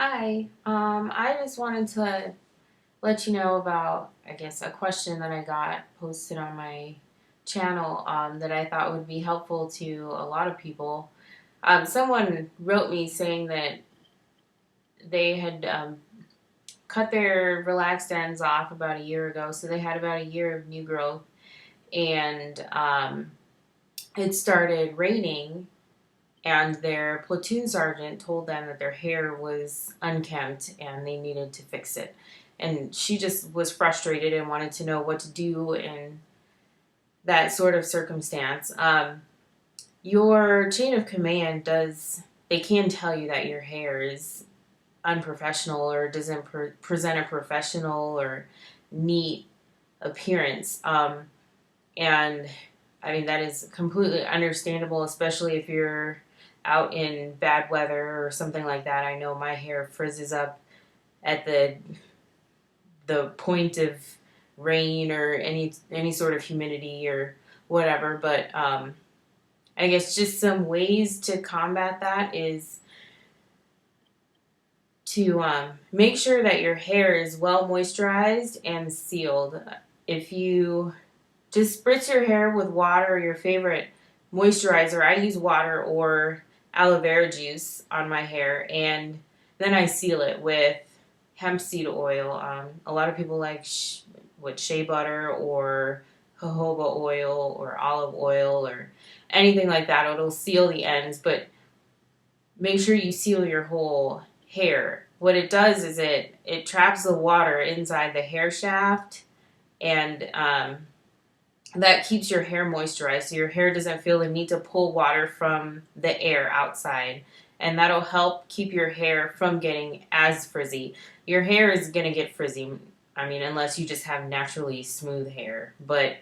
Hi. I just wanted to let you know about, I guess, a question that I got posted on my channel that I thought would be helpful to a lot of people. Someone wrote me saying that they had cut their relaxed ends off about a year ago, so they had about a year of new growth, and it started raining and their platoon sergeant told them that their hair was unkempt and they needed to fix it. And she just was frustrated and wanted to know what to do in that sort of circumstance. Your chain of command they can tell you that your hair is unprofessional or doesn't present a professional or neat appearance. And I mean, that is completely understandable, especially if you're out in bad weather or something like that. I know my hair frizzes up at the point of rain or any sort of humidity or whatever. But I guess just some ways to combat that is to make sure that your hair is well moisturized and sealed. If you just spritz your hair with water, your favorite moisturizer. I use water or aloe vera juice on my hair, and then I seal it with hemp seed oil. A lot of people like with shea butter or jojoba oil or olive oil or anything like that. It'll seal the ends, but make sure you seal your whole hair. What it does is it traps the water inside the hair shaft, and that keeps your hair moisturized so your hair doesn't feel the need to pull water from the air outside. And that'll help keep your hair from getting as frizzy. Your hair is going to get frizzy, I mean, unless you just have naturally smooth hair. But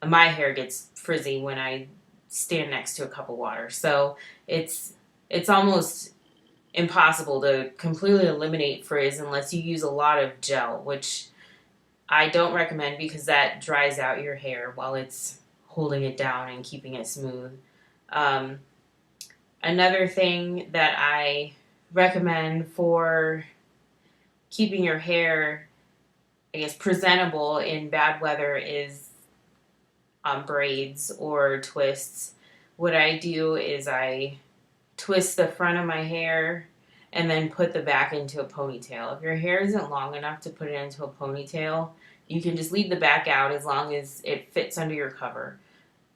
my hair gets frizzy when I stand next to a cup of water. So it's almost impossible to completely eliminate frizz unless you use a lot of gel, which I don't recommend because that dries out your hair while it's holding it down and keeping it smooth. Um, Another thing that I recommend for keeping your hair, I guess, presentable in bad weather is braids or twists. What I do is I twist the front of my hair and then put the back into a ponytail. If your hair isn't long enough to put it into a ponytail, you can just leave the back out as long as it fits under your cover.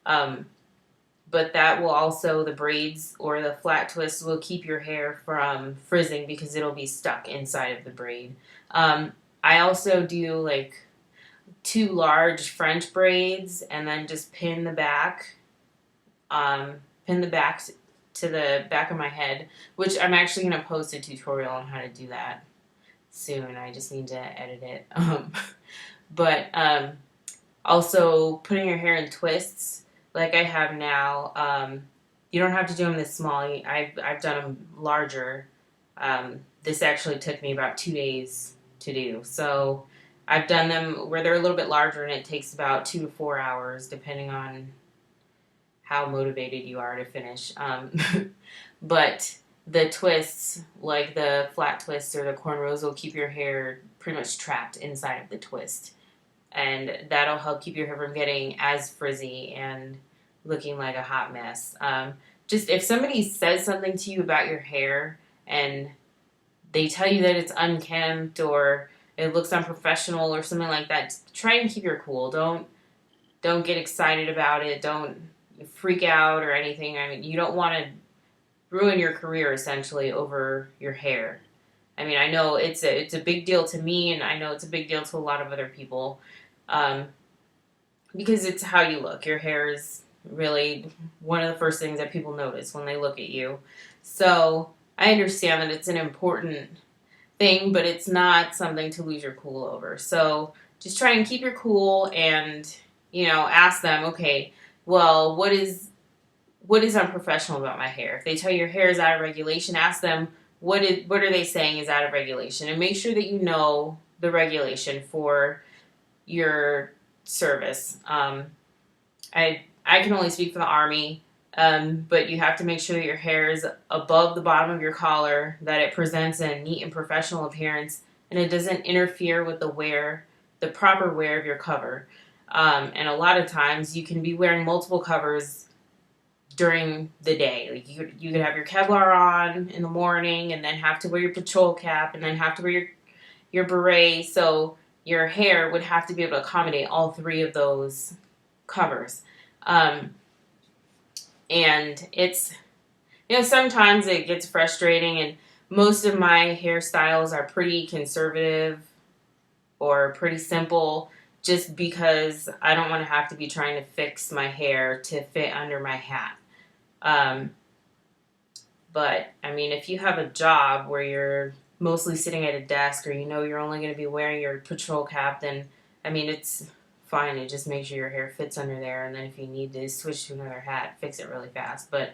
Um, but that will also, the braids or the flat twists will keep your hair from frizzing because it'll be stuck inside of the braid. I also do like two large French braids and then just pin the back to the back of my head, which I'm actually going to post a tutorial on how to do that soon. I just need to edit it. But also putting your hair in twists like I have now. You don't have to do them this small. I've done them larger. This actually took me about 2 days to do. So I've done them where they're a little bit larger, and it takes about 2 to 4 hours, depending on how motivated you are to finish. But the twists, like the flat twists or the cornrows, will keep your hair pretty much trapped inside of the twist. And that'll help keep your hair from getting as frizzy and looking like a hot mess. Just if somebody says something to you about your hair and they tell you that it's unkempt or it looks unprofessional or something like that, try and keep your cool. Don't get excited about it. Don't freak out or anything. I mean, you don't want to ruin your career essentially over your hair. I mean, I know it's a big deal to me, and I know it's a big deal to a lot of other people, um, because it's how you look. Your hair is really one of the first things that people notice when they look at you. So I understand that it's an important thing, but it's not something to lose your cool over. So just try and keep your cool, and ask them, okay, well, what is unprofessional about my hair? If they tell you your hair is out of regulation, ask them what are they saying is out of regulation, and make sure that you know the regulation for your service. I can only speak for the Army. But you have to make sure that your hair is above the bottom of your collar, that it presents a neat and professional appearance, and it doesn't interfere with the proper wear of your cover. And a lot of times you can be wearing multiple covers during the day. Like you could have your Kevlar on in the morning, and then have to wear your patrol cap, and then have to wear your beret. So your hair would have to be able to accommodate all three of those covers. Um, and it's, sometimes it gets frustrating, and most of my hairstyles are pretty conservative or pretty simple, just because I don't want to have to be trying to fix my hair to fit under my hat. Um, but I mean, if you have a job where you're mostly sitting at a desk, or you're only going to be wearing your patrol cap, then I mean, it's fine. It just makes sure your hair fits under there, and then if you need to switch to another hat, fix it really fast. But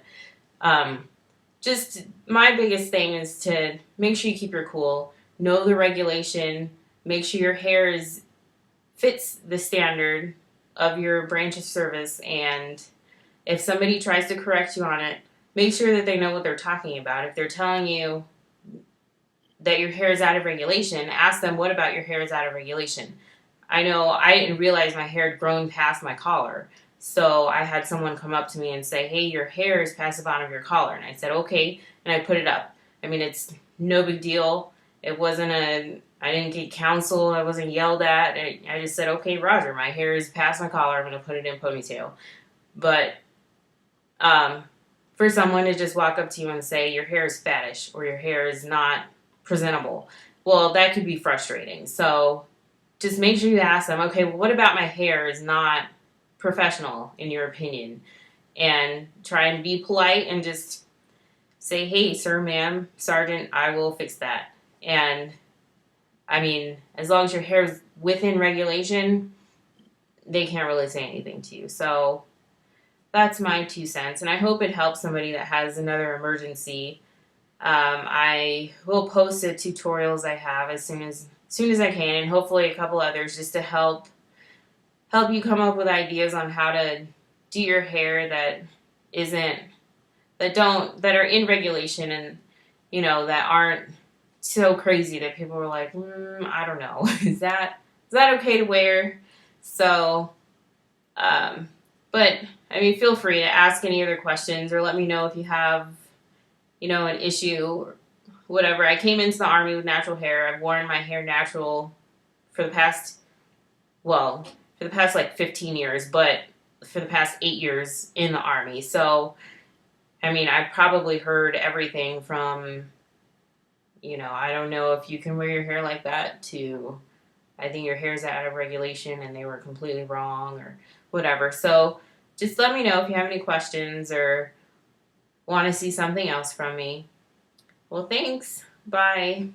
just my biggest thing is to make sure you keep your cool, know the regulation, make sure your hair fits the standard of your branch of service, and if somebody tries to correct you on it, make sure that they know what they're talking about. If they're telling you that your hair is out of regulation, ask them, what about your hair is out of regulation? I know I didn't realize my hair had grown past my collar. So I had someone come up to me and say, hey, your hair is past the bottom of your collar. And I said, okay. And I put it up. I mean, it's no big deal. It wasn't I didn't get counsel. I wasn't yelled at. I just said, okay, Roger, my hair is past my collar. I'm going to put it in a ponytail. But for someone to just walk up to you and say your hair is fattish or your hair is not presentable, well, that could be frustrating. So just make sure you ask them, okay, well, what about my hair is not professional in your opinion? And try and be polite and just say, hey, sir, ma'am, sergeant, I will fix that. And I mean, as long as your hair is within regulation, they can't really say anything to you. So that's my 2 cents, and I hope it helps somebody that has another emergency. I will post the tutorials I have as soon as I can, and hopefully a couple others, just to help you come up with ideas on how to do your hair that are in regulation, and that aren't so crazy that people are like, I don't know, is that okay to wear? So, but I mean, feel free to ask any other questions, or let me know if you have, an issue or whatever. I came into the Army with natural hair. I've worn my hair natural for the past like 15 years, but for the past 8 years in the Army. So, I mean, I've probably heard everything from, I don't know if you can wear your hair like that, to I think your hair's out of regulation and they were completely wrong, or whatever. So just let me know if you have any questions or want to see something else from me. Well, thanks. Bye.